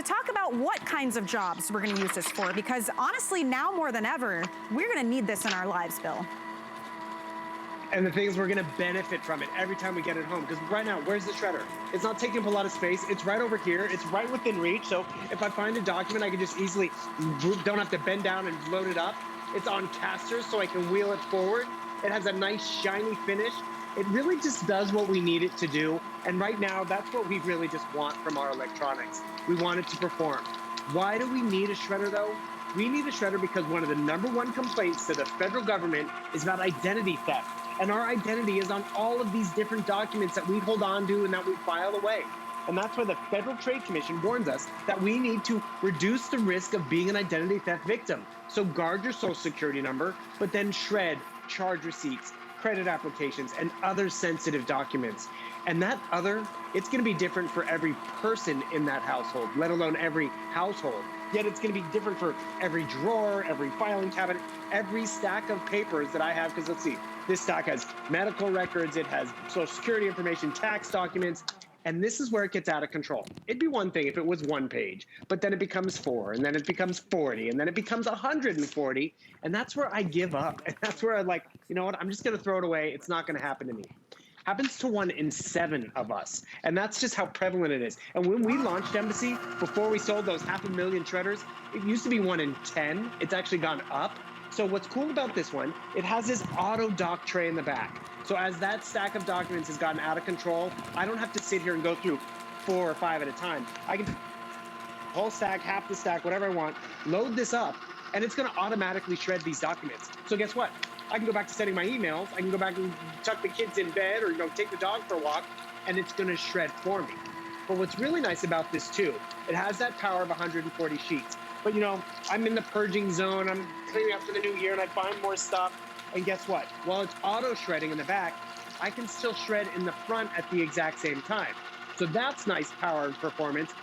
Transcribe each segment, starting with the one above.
to talk about what kinds of jobs we're gonna use this for, because honestly, now more than ever, we're gonna need this in our lives, Bill. And the thing is, we're gonna benefit from it every time we get it home. Because right now, where's the shredder? It's not taking up a lot of space. It's right over here. It's right within reach. So if I find a document, I can just easily, don't have to bend down and load it up. It's on casters, so I can wheel it forward. It has a nice shiny finish. It really just does what we need it to do. And right now, that's what we really just want from our electronics. We want it to perform. Why do we need a shredder though? We need a shredder because one of the #1 complaints to the federal government is about identity theft. And our identity is on all of these different documents that we hold on to and that we file away. And that's why the Federal Trade Commission warns us that we need to reduce the risk of being an identity theft victim. So guard your social security number, but then shred charge receipts, credit applications, and other sensitive documents. And that other, it's gonna be different for every person in that household, let alone every household. Yet it's gonna be different for every drawer, every filing cabinet, every stack of papers that I have, because let's see, this stack has medical records, it has social security information, tax documents, and this is where it gets out of control. It'd be one thing if it was 1 page, but then it becomes 4, and then it becomes 40, and then it becomes 140, and that's where I give up. And that's where I'm like, you know what, I'm just gonna throw it away. It's not gonna happen to me. Happens to 1 in 7 of us. And that's just how prevalent it is. And when we launched Embassy, before we sold those 500,000 shredders, it used to be 1 in 10. It's actually gone up. So what's cool about this one, it has this auto dock tray in the back. So as that stack of documents has gotten out of control, I don't have to sit here and go through 4 or 5 at a time. I can whole stack, half the stack, whatever I want, load this up, and it's gonna automatically shred these documents. So guess what? I can go back to sending my emails, I can go back and tuck the kids in bed or take the dog for a walk, and it's gonna shred for me. But what's really nice about this too, it has that power of 140 sheets. But I'm in the purging zone, I'm cleaning up for the new year, and I find more stuff, and guess what? While it's auto shredding in the back, I can still shred in the front at the exact same time. So that's nice power and performance.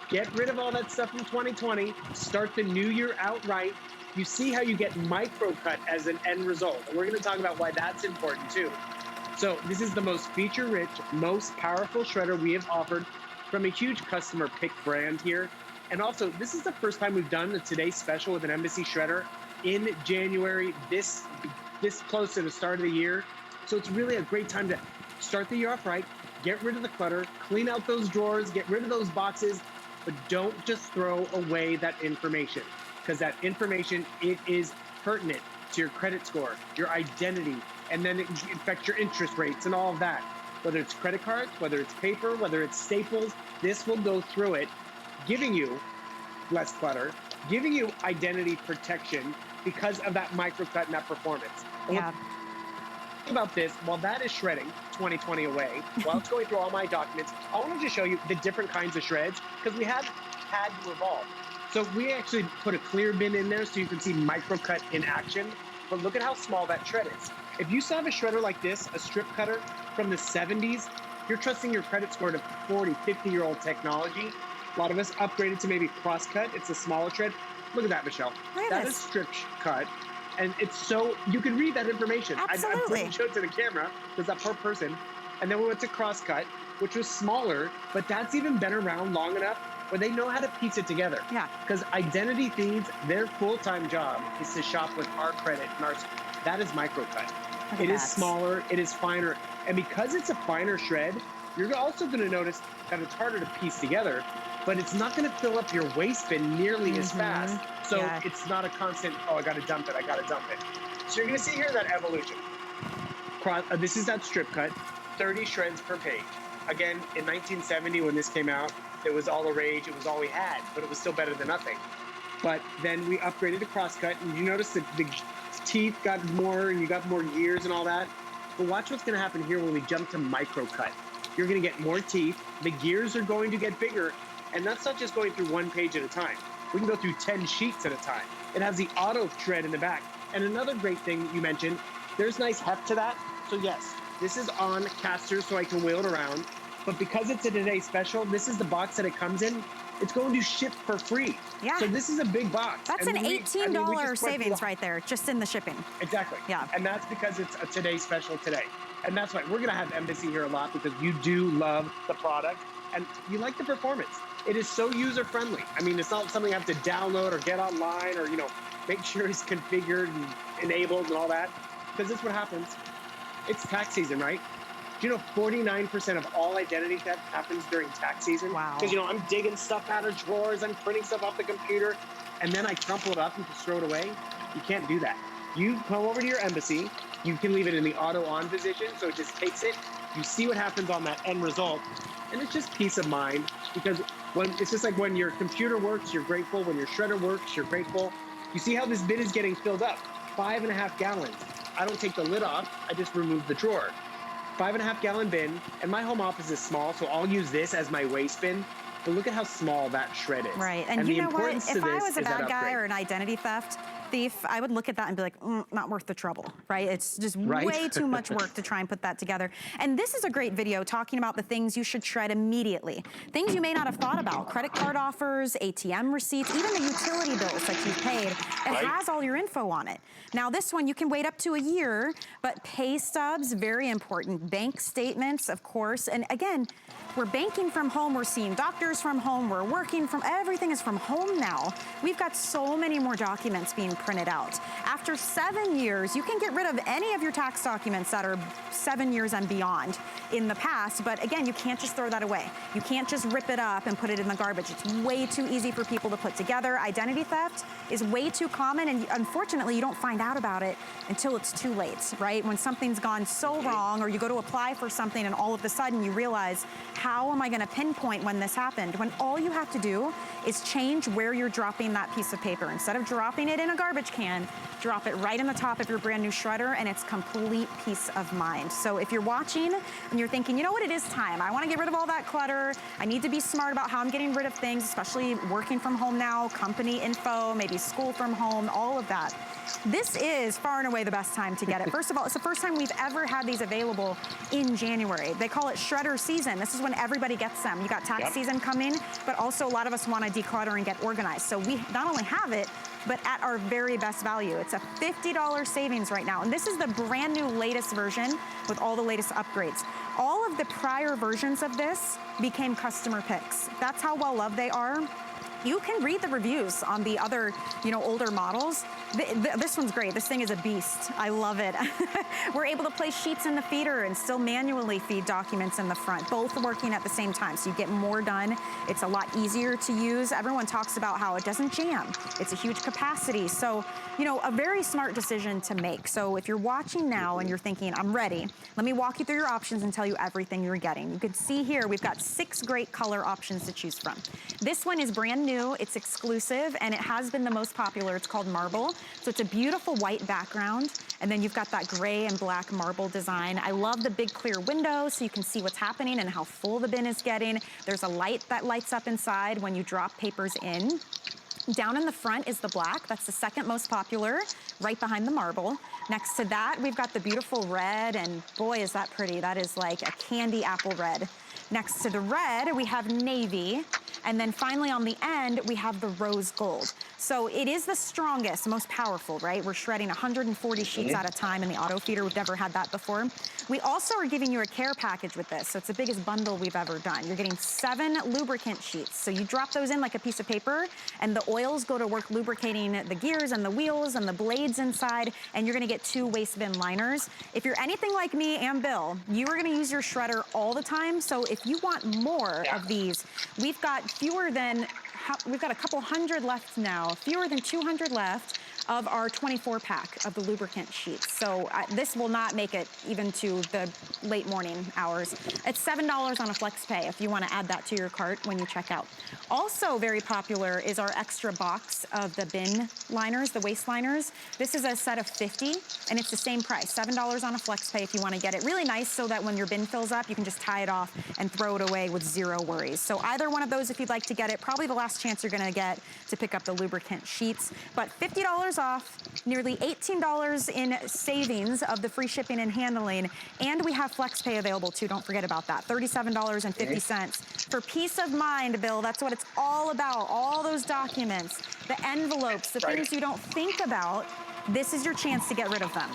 Get rid of all that stuff from 2020, start the new year out right. You see how you get microcut as an end result. And we're gonna talk about why that's important too. So this is the most feature-rich, most powerful shredder we have offered from a huge customer pick brand here. And also, this is the first time we've done the Today Special with an Embassy shredder in January, this close to the start of the year. So it's really a great time to start the year off right, get rid of the clutter, clean out those drawers, get rid of those boxes, but don't just throw away that information, because that information, it is pertinent to your credit score, your identity, and then it affects your interest rates and all of that. Whether it's credit cards, whether it's paper, whether it's staples, this will go through it, giving you less clutter, giving you identity protection because of that microcut and that performance. Yeah. About this, while that is shredding 2020 away, while it's going through all my documents, I wanted to show you the different kinds of shreds, because we have had to evolve. So we actually put a clear bin in there so you can see microcut in action, but look at how small that shred is. If you still have a shredder like this, a strip cutter from the 70s, you're trusting your credit score to 40, 50-year-old technology. A lot of us upgraded to maybe crosscut. It's a smaller shred. Look at that, Michelle. That is strip cut. And it's so, you can read that information. Absolutely. I showed it to the camera, because that poor person. And then we went to crosscut, which was smaller, but that's even been around long enough where they know how to piece it together. Yeah. Because identity thieves, their full-time job is to shop with our credit and ours. That is microcut. It is smaller, it is finer. And because it's a finer shred, you're also gonna notice that it's harder to piece together, but it's not gonna fill up your waste bin nearly as fast. So it's not a constant, oh, I gotta dump it, I gotta dump it. So you're gonna see here that evolution. This is that strip cut, 30 shreds per page. Again, in 1970, when this came out, it was all the rage, it was all we had, but it was still better than nothing. But then we upgraded to crosscut, and you notice that the teeth got more, and you got more gears and all that. But watch what's gonna happen here when we jump to microcut. You're gonna get more teeth, the gears are going to get bigger, and that's not just going through 1 page at a time. We can go through 10 sheets at a time. It has the auto shred in the back. And another great thing you mentioned, there's nice heft to that. So yes, this is on casters so I can wheel it around. But because it's a Today Special, this is the box that it comes in. It's going to ship for free. Yeah. So this is a big box. That's an $18 savings right there, just in the shipping. Exactly. Yeah. And that's because it's a Today Special today. And that's why we're gonna have Embassy here a lot, because you do love the product and you like the performance. It is so user-friendly. I mean, it's not something I have to download or get online or, make sure it's configured and enabled and all that. Because this is what happens. It's tax season, right? Do you know 49% of all identity theft happens during tax season? Wow. Because, I'm digging stuff out of drawers, I'm printing stuff off the computer, and then I crumple it up and just throw it away. You can't do that. You come over to your embassy, you can leave it in the auto on position, so it just takes it. You see what happens on that end result, and it's just peace of mind, because it's just like when your computer works, you're grateful. When your shredder works, you're grateful. You see how this bin is getting filled up, 5.5 gallons. I don't take the lid off, I just remove the drawer. 5.5 gallon bin, and my home office is small, so I'll use this as my waste bin. But look at how small that shred is. Right, and you know what? If I was a bad guy or an identity theft thief, I would look at that and be like, not worth the trouble, right? It's just way too much work to try and put that together. And this is a great video talking about the things you should shred immediately. Things you may not have thought about, credit card offers, ATM receipts, even the utility bills that you've paid. It has all your info on it. Now this one, you can wait up to a year, but pay stubs, very important. Bank statements, of course. And again, we're banking from home, we're seeing doctors from home, we're working from, everything is from home now. We've got so many more documents being printed out. After 7 years, you can get rid of any of your tax documents that are 7 years and beyond in the past, but again, you can't just throw that away. You can't just rip it up and put it in the garbage. It's way too easy for people to put together. Identity theft is way too common, and unfortunately, you don't find out about it until it's too late, right? When something's gone so wrong, or you go to apply for something and all of a sudden you realize, how am I gonna pinpoint when this happened? When all you have to do is change where you're dropping that piece of paper. Instead of dropping it in a garbage can, drop it right in the top of your brand new shredder, and it's complete peace of mind. So if you're watching and you're thinking, you know what, it is time. I wanna get rid of all that clutter. I need to be smart about how I'm getting rid of things, especially working from home now, company info, maybe school from home, all of that. This is far and away the best time to get it. First of all, it's the first time we've ever had these available in January. They call it shredder season. This is when everybody gets them. You got tax season coming, but also a lot of us want to declutter and get organized. So we not only have it, but at our very best value. It's a $50 savings right now. And this is the brand new latest version with all the latest upgrades. All of the prior versions of this became customer picks. That's how well loved they are. You can read the reviews on the other, older models. This one's great. This thing is a beast. I love it. We're able to place sheets in the feeder and still manually feed documents in the front, both working at the same time. So you get more done. It's a lot easier to use. Everyone talks about how it doesn't jam. It's a huge capacity. So, a very smart decision to make. So if you're watching now and you're thinking, I'm ready, let me walk you through your options and tell you everything you're getting. You can see here, we've got 6 great color options to choose from. This one is brand new, it's exclusive, and it has been the most popular. It's called Marble. So it's a beautiful white background, and then you've got that gray and black marble design. I love the big clear window so you can see what's happening and how full the bin is getting. There's a light that lights up inside when you drop papers in. Down in the front is the black. That's the second most popular, right behind the marble. Next to that, we've got the beautiful red, and boy, is that pretty. That is like a candy apple red. Next to the red, we have navy. And then finally on the end, we have the rose gold. So it is the strongest, most powerful, right? We're shredding 140 sheets at a time in the auto feeder. We've never had that before. We also are giving you a care package with this. So it's the biggest bundle we've ever done. You're getting 7 lubricant sheets. So you drop those in like a piece of paper, and the oils go to work lubricating the gears and the wheels and the blades inside, and you're gonna get 2 waste bin liners. If you're anything like me and Bill, you are gonna use your shredder all the time. So if you want more of these, we've got we've got a couple hundred left now, fewer than 200 left of our 24 pack of the lubricant sheets. So this will not make it even to the late morning hours. It's $7 on a flex pay if you want to add that to your cart when you check out. Also very popular is our extra box of the bin liners, the waist liners. This is a set of 50, and it's the same price, $7 on a flex pay if you want to get it. Really nice so that when your bin fills up, you can just tie it off and throw it away with 0 worries. So either one of those if you'd like to get it, probably the last chance you're going to get to pick up the lubricant sheets. But $50 off, nearly $18 in savings of the free shipping and handling, and we have flex pay available too. Don't forget about that, $37.50 for peace of mind, Bill. That's what it's all about. All those documents, the envelopes, the things you don't think about. This is your chance to get rid of them.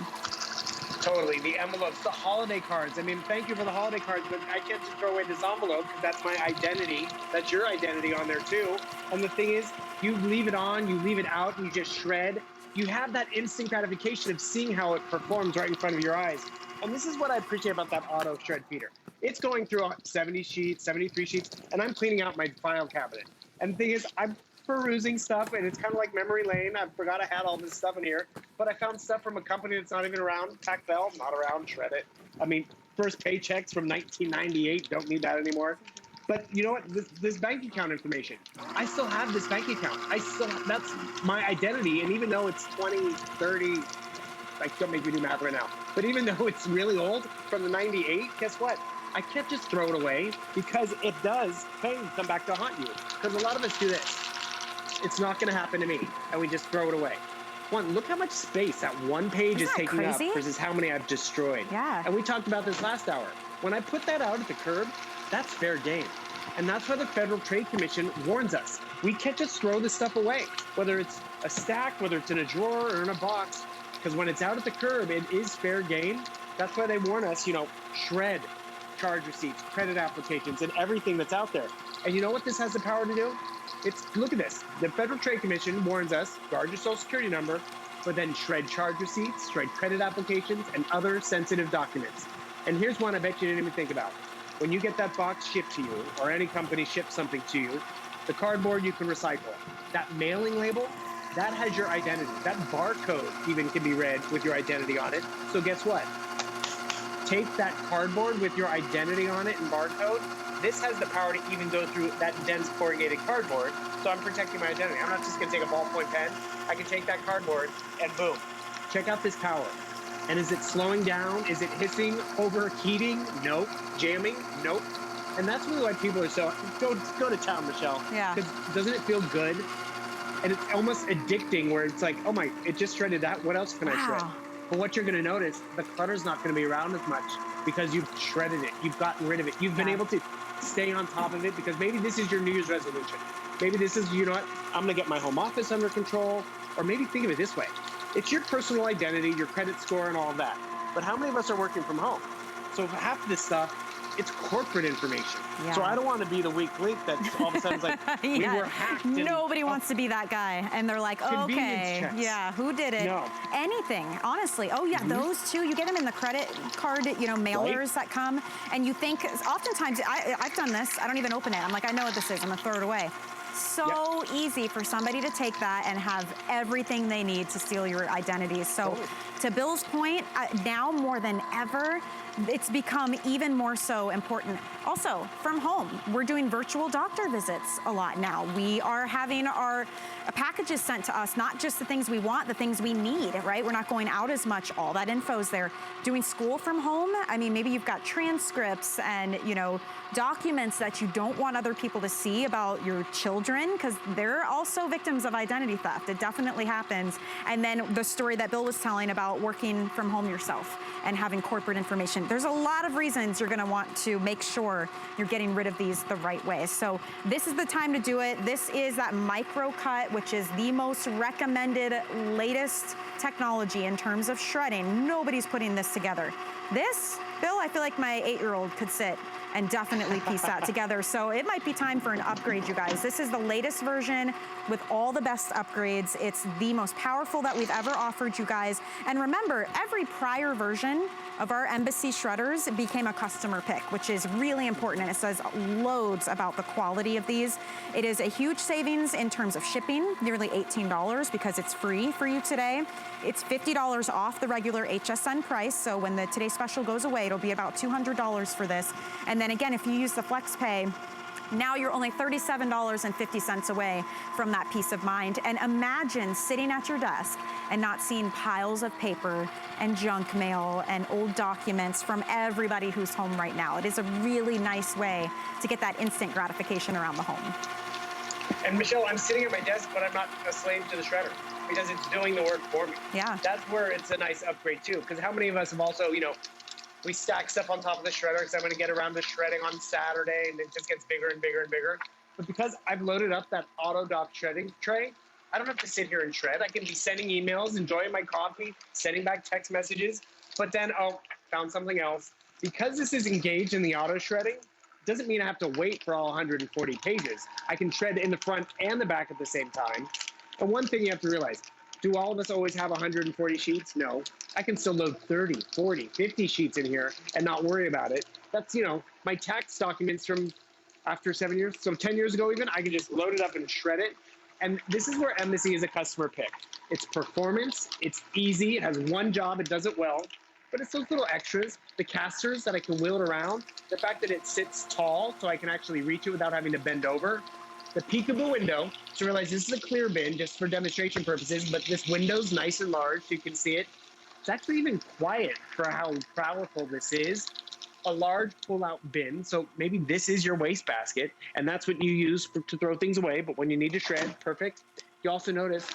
Totally. The envelopes, the holiday cards. I mean, thank you for the holiday cards, but I can't just throw away this envelope because that's my identity. That's your identity on there too. And the thing is, you leave it on, you leave it out, and you just shred. You have that instant gratification of seeing how it performs right in front of your eyes. And this is what I appreciate about that auto shred feeder. It's going through 70 sheets, 73 sheets, and I'm cleaning out my file cabinet. And the thing is, I'm perusing stuff, and it's kind of like memory lane. I forgot I had all this stuff in here, but I found stuff from a company that's not even around. Tac Bell, not around, shred it. I mean, first paychecks from 1998, don't need that anymore. But you know what? This bank account information, I still have this bank account. That's my identity, and even though it's 20, 30, like, don't make me do math right now, but even though it's really old, from the 98, guess what? I can't just throw it away because it does come back to haunt you. Because a lot of us do this. It's not going to happen to me, and we just throw it away. One, look how much space that one page is taking up versus how many I've destroyed. Yeah. And we talked about this last hour. When I put that out at the curb, that's fair game. And that's why the Federal Trade Commission warns us. We can't just throw this stuff away, whether it's a stack, whether it's in a drawer or in a box, because when it's out at the curb, it is fair game. That's why they warn us, you know, shred charge receipts, credit applications, and everything that's out there. And you know what this has the power to do? Look at this. The Federal Trade Commission warns us, guard your social security number, but then shred charge receipts, shred credit applications, and other sensitive documents. And here's one I bet you didn't even think about. When you get that box shipped to you, or any company ships something to you, the cardboard you can recycle. That mailing label, that has your identity. That barcode even can be read with your identity on it. So guess what? Take that cardboard with your identity on it and barcode. This has the power to even go through that dense corrugated cardboard. So I'm protecting my identity. I'm not just gonna take a ballpoint pen. I can take that cardboard and boom. Check out this power. And is it slowing down? Is it hissing, overheating? Nope. Jamming? Nope. And that's really why people are so, go to town, Michelle. Yeah. Because doesn't it feel good? And it's almost addicting where it's like, oh my, it just shredded that. What else can I shred? But what you're going to notice, the clutter's not going to be around as much because you've shredded it. You've gotten rid of it. You've been able to stay on top of it because maybe this is your New Year's resolution. Maybe this is, you know what, I'm going to get my home office under control. Or maybe think of it this way. It's your personal identity, your credit score, and all of that. But how many of us are working from home? So half of this stuff, it's corporate information. Yeah. So I don't want to be the weak link that all of a sudden is like, we were hacked. Nobody wants to be that guy. And they're like, okay, checks. Who did it? No. Anything, honestly. Oh yeah, those two, you get them in the credit card, you know, mailers that come. And you think, oftentimes, I've done this, I don't even open it. I'm like, I know what this is, I'm gonna throw it away. So easy for somebody to take that and have everything they need to steal your identities. So to Bill's point, now more than ever, it's become even more so important. Also, from home, we're doing virtual doctor visits a lot now. We are having our packages sent to us, not just the things we want, the things we need, right? We're not going out as much. All that info's there. Doing school from home, I mean, maybe you've got transcripts and, you know, documents that you don't want other people to see about your children, because they're also victims of identity theft. It definitely happens. And then the story that Bill was telling about working from home yourself and having corporate information. There's a lot of reasons you're gonna want to make sure you're getting rid of these the right way. So this is the time to do it. This is that microcut, which is the most recommended latest technology in terms of shredding. Nobody's putting this together. This, Bill, I feel like my 8-year-old could sit and definitely piece that together. So it might be time for an upgrade, you guys. This is the latest version with all the best upgrades. It's the most powerful that we've ever offered you guys. And remember, every prior version of our Embassy shredders became a customer pick, which is really important. And it says loads about the quality of these. It is a huge savings in terms of shipping, nearly $18 because it's free for you today. It's $50 off the regular HSN price. So when the Today Special goes away, it'll be about $200 for this. And then again, if you use the FlexPay, now you're only $37.50 away from that peace of mind. And imagine sitting at your desk and not seeing piles of paper and junk mail and old documents from everybody who's home right now. It is a really nice way to get that instant gratification around the home. And Michelle, I'm sitting at my desk, but I'm not a slave to the shredder because it's doing the work for me. Yeah. That's where it's a nice upgrade too. Because how many of us have also, you know, we stack stuff on top of the shredder because I'm going to get around to shredding on Saturday, and it just gets bigger and bigger and bigger. But because I've loaded up that auto dock shredding tray, I don't have to sit here and shred. I can be sending emails, enjoying my coffee, sending back text messages. but then, oh, found something else. Because this is engaged in the auto shredding, doesn't mean I have to wait for all 140 pages. I can shred in the front and the back at the same time. And one thing you have to realize, do all of us always have 140 sheets? No. I can still load 30, 40, 50 sheets in here and not worry about it. That's, you know, my tax documents from after 7 years. So 10 years ago even, I can just load it up and shred it. And this is where Embassy is a customer pick. It's performance, it's easy, it has one job, it does it well. But it's those little extras, the casters that I can wheel it around, the fact that it sits tall so I can actually reach it without having to bend over, the peekaboo window to realize this is a clear bin just for demonstration purposes, but this window's nice and large so you can see it. It's actually even quiet for how powerful this is. A large pull-out bin, so maybe this is your wastebasket, and that's what you use to throw things away, but when you need to shred, perfect. You also notice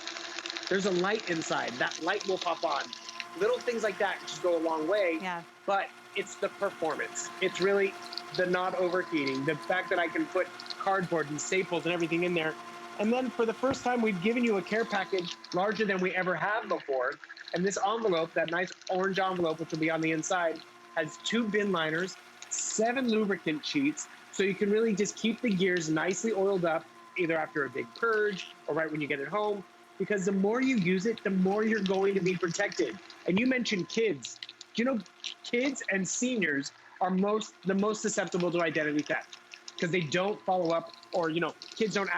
there's a light inside. That light will pop on. Little things like that just go a long way, but it's the performance. It's really the not overheating, the fact that I can put cardboard and staples and everything in there. And then for the first time, we've given you a care package larger than we ever have before. And this envelope, that nice orange envelope, which will be on the inside, has 2 bin liners, 7 lubricant sheets, so you can really just keep the gears nicely oiled up, either after a big purge or right when you get it home, because the more you use it, the more you're going to be protected. And you mentioned kids. Do you know kids and seniors are the most susceptible to identity theft because they don't follow up, or, you know, kids don't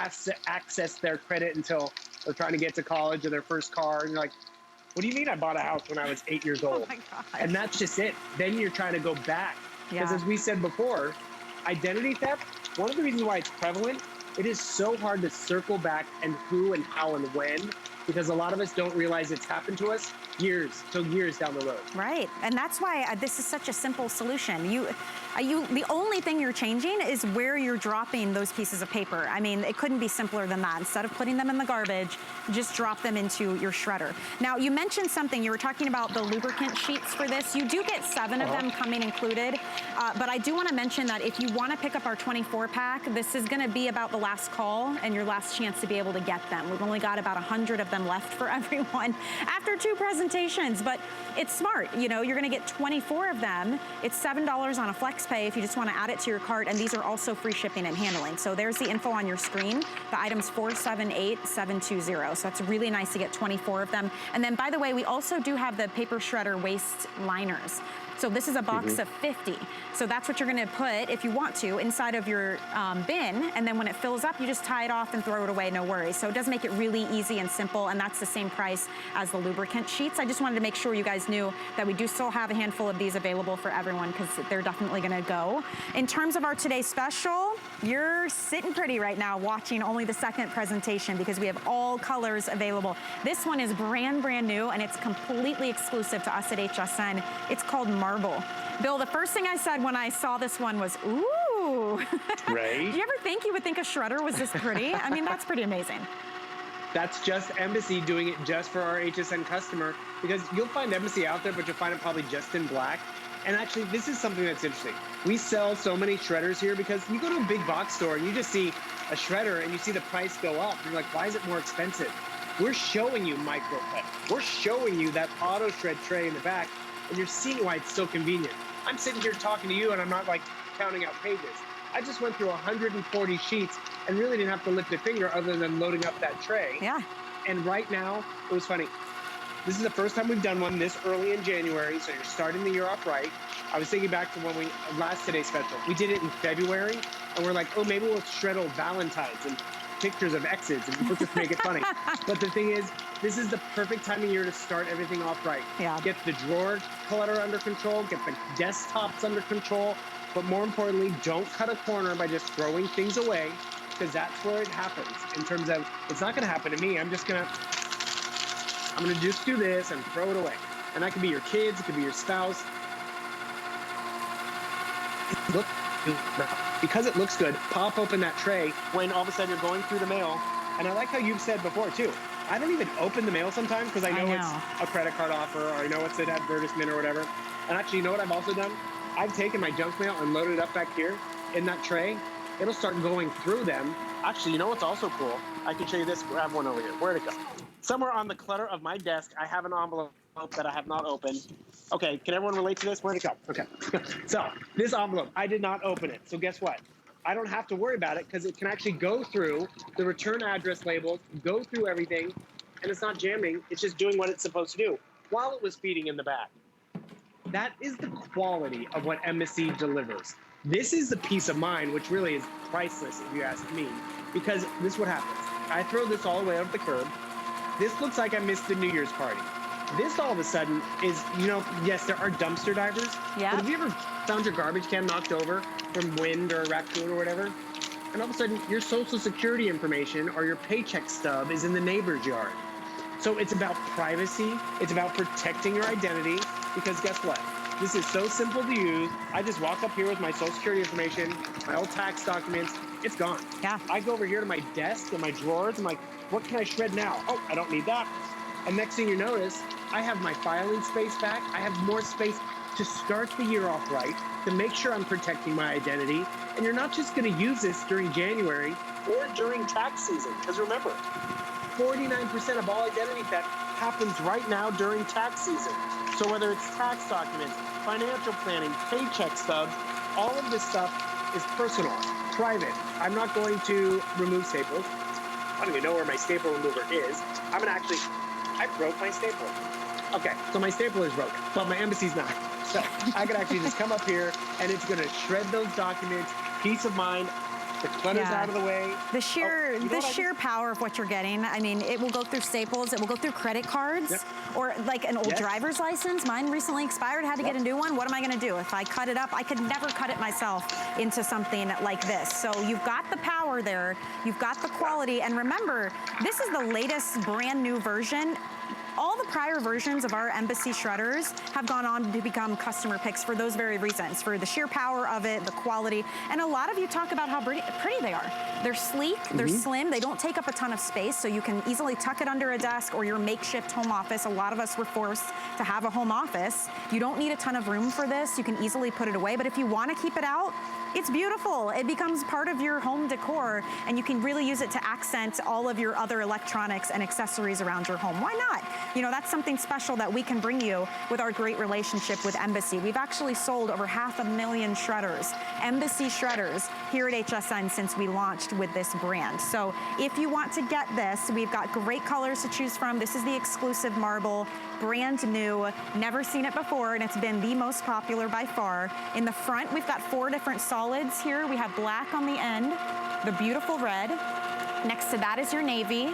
access their credit until they're trying to get to college or their first car. And you're like, what do you mean I bought a house when I was 8 years old? Oh my gosh. And that's just it. Then you're trying to go back. Because as we said before, identity theft, one of the reasons why it's prevalent, it is so hard to circle back and who and how and when, because a lot of us don't realize it's happened to us years down the road. Right, and that's why this is such a simple solution. The only thing you're changing is where you're dropping those pieces of paper. I mean, it couldn't be simpler than that. Instead of putting them in the garbage, just drop them into your shredder. Now, you mentioned something. You were talking about the lubricant sheets for this. You do get 7 of them coming included, but I do want to mention that if you want to pick up our 24-pack, this is going to be about the last call and your last chance to be able to get them. We've only got about 100 of them left for everyone after 2 presentations, but it's smart. You know, you're going to get 24 of them. It's $7 on a flex pay if you just want to add it to your cart, and these are also free shipping and handling. So there's the info on your screen. The item's 478720. So that's really nice to get 24 of them. And then, by the way, we also do have the paper shredder waste liners. So this is a box of 50. So that's what you're gonna put, if you want to, inside of your bin, and then when it fills up, you just tie it off and throw it away, no worries. So it does make it really easy and simple, and that's the same price as the lubricant sheets. I just wanted to make sure you guys knew that we do still have a handful of these available for everyone, because they're definitely gonna go. In terms of our today's special, you're sitting pretty right now watching only the second presentation, because we have all colors available. This one is brand new, and it's completely exclusive to us at HSN. It's called Marble. Bill, the first thing I said when I saw this one was, ooh. Right? Did you ever think you would think a shredder was this pretty? I mean, that's pretty amazing. That's just Embassy doing it just for our HSN customer, because you'll find Embassy out there, but you'll find it probably just in black. And actually, this is something that's interesting. We sell so many shredders here because you go to a big box store and you just see a shredder and you see the price go up. You're like, why is it more expensive? We're showing you microcut. We're showing you that auto shred tray in the back, and you're seeing why it's so convenient. I'm sitting here talking to you and I'm not like counting out pages. I just went through 140 sheets and really didn't have to lift a finger other than loading up that tray. Yeah. And right now, it was funny. This is the first time we've done one this early in January, so you're starting the year off right. I was thinking back to when we last Today's Special. We did it in February, and we're like, oh, maybe we'll shred old Valentines and pictures of exes, and we'll just make it funny. But the thing is, this is the perfect time of year to start everything off right. Yeah. Get the drawer clutter under control, get the desktops under control, but more importantly, don't cut a corner by just throwing things away, because that's where it happens. In terms of, it's not going to happen to me. I'm gonna just do this and throw it away. And that could be your kids, it could be your spouse. Look, because it looks good, pop open that tray when all of a sudden you're going through the mail. And I like how you've said before too, I don't even open the mail sometimes because I know it's a credit card offer, or I know it's an advertisement or whatever. And actually, you know what I've also done? I've taken my junk mail and loaded it up back here in that tray. It'll start going through them. Actually, you know what's also cool? I can show you this. Grab one over here. Where'd it go? Somewhere on the clutter of my desk, I have an envelope that I have not opened. Okay, can everyone relate to this? Where'd it go? Okay. So this envelope, I did not open it. So guess what? I don't have to worry about it because it can actually go through the return address labels, go through everything, and it's not jamming. It's just doing what it's supposed to do while it was feeding in the bag. That is the quality of what Embassy delivers. This is the peace of mind, which really is priceless if you ask me, because this is what happens. I throw this all the way up the curb. This looks like I missed the New Year's party. This all of a sudden is, yes, there are dumpster divers. Yeah. But have you ever found your garbage can knocked over from wind or a raccoon or whatever? And all of a sudden, your social security information or your paycheck stub is in the neighbor's yard. So it's about privacy. It's about protecting your identity. Because guess what? This is so simple to use. I just walk up here with my social security information, my old tax documents. It's gone. Yeah. I go over here to my desk and my drawers. I'm like, what can I shred now? Oh, I don't need that. And next thing you notice, I have my filing space back. I have more space to start the year off right, to make sure I'm protecting my identity. And you're not just going to use this during January or during tax season. Because remember, 49% of all identity theft happens right now during tax season. So whether it's tax documents, financial planning, paycheck stubs, all of this stuff is personal, private. I'm not going to remove staples. I don't even know where my staple remover is. I broke my stapler. Okay, so my stapler is broken, but my Embassy's not. So I could actually just come up here and it's gonna shred those documents, peace of mind, the clutter's out of the way. The sheer power of what you're getting. I mean, it will go through staples, it will go through credit cards, or like an old driver's license. Mine recently expired, had to get a new one. What am I gonna do? If I cut it up, I could never cut it myself into something like this. So you've got the power there, you've got the quality, and remember, this is the latest brand new version. All the prior versions of our Embassy shredders have gone on to become customer picks for those very reasons, for the sheer power of it, the quality, and a lot of you talk about how pretty they are. They're sleek, they're slim, they don't take up a ton of space, so you can easily tuck it under a desk or your makeshift home office. A lot of us were forced to have a home office. You don't need a ton of room for this. You can easily put it away, but if you want to keep it out, it's beautiful. It becomes part of your home decor, and you can really use it to accent all of your other electronics and accessories around your home. Why not? That's something special that we can bring you with our great relationship with Embassy. We've actually sold over 500,000 shredders, Embassy shredders, here at HSN since we launched with this brand. So if you want to get this, we've got great colors to choose from. This is the exclusive marble, brand new, never seen it before, and it's been the most popular by far. In the front, we've got 4 different solids here. We have black on the end, the beautiful red. Next to that is your navy.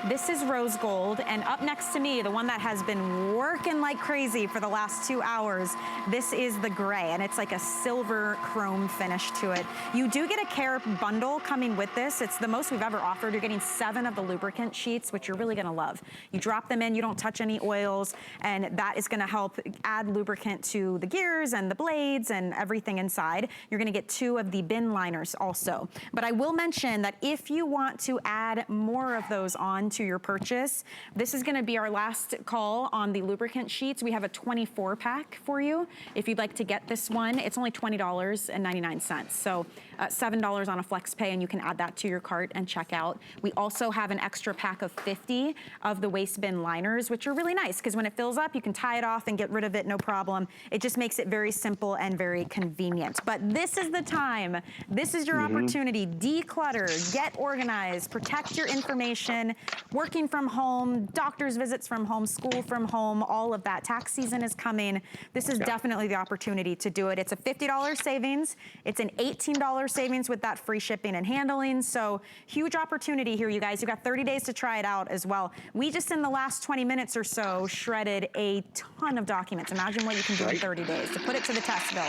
This is rose gold, and up next to me, the one that has been working like crazy for the last 2 hours, this is the gray, and it's like a silver chrome finish to it. You do get a care bundle coming with this. It's the most we've ever offered. You're getting 7 of the lubricant sheets, which you're really gonna love. You drop them in, you don't touch any oils, and that is gonna help add lubricant to the gears and the blades and everything inside. You're gonna get 2 of the bin liners also. But I will mention that if you want to add more of those on to your purchase, this is gonna be our last call on the lubricant sheets. We have a 24 pack for you. If you'd like to get this one, it's only $20.99. So $7 on a flex pay, and you can add that to your cart and check out. We also have an extra pack of 50 of the waste bin liners, which are really nice because when it fills up, you can tie it off and get rid of it, no problem. It just makes it very simple and very convenient. But this is the time. This is your opportunity. Declutter, get organized, protect your information, working from home, doctor's visits from home, school from home, all of that. Tax season is coming. This is definitely the opportunity to do it. It's a $50 savings. It's an $18 savings with that free shipping and handling. So huge opportunity here, you guys. You've got 30 days to try it out as well. We just, in the last 20 minutes or so, shredded a ton of documents. Imagine what you can do in 30 days. To put it to the test, Bill.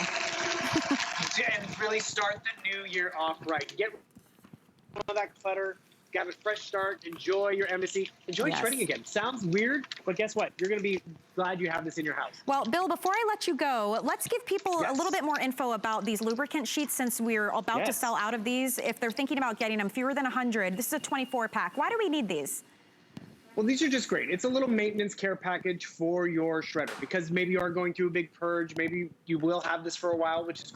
And really start the new year off right. Get rid of that clutter. Got a fresh start. Enjoy your Embassy. Enjoy shredding again. Sounds weird, but guess what? You're going to be glad you have this in your house. Well, Bill, before I let you go, let's give people a little bit more info about these lubricant sheets since we're about to sell out of these. If they're thinking about getting them, fewer than 100. This is a 24 pack. Why do we need these? Well, these are just great. It's a little maintenance care package for your shredder because maybe you are going through a big purge. Maybe you will have this for a while, which is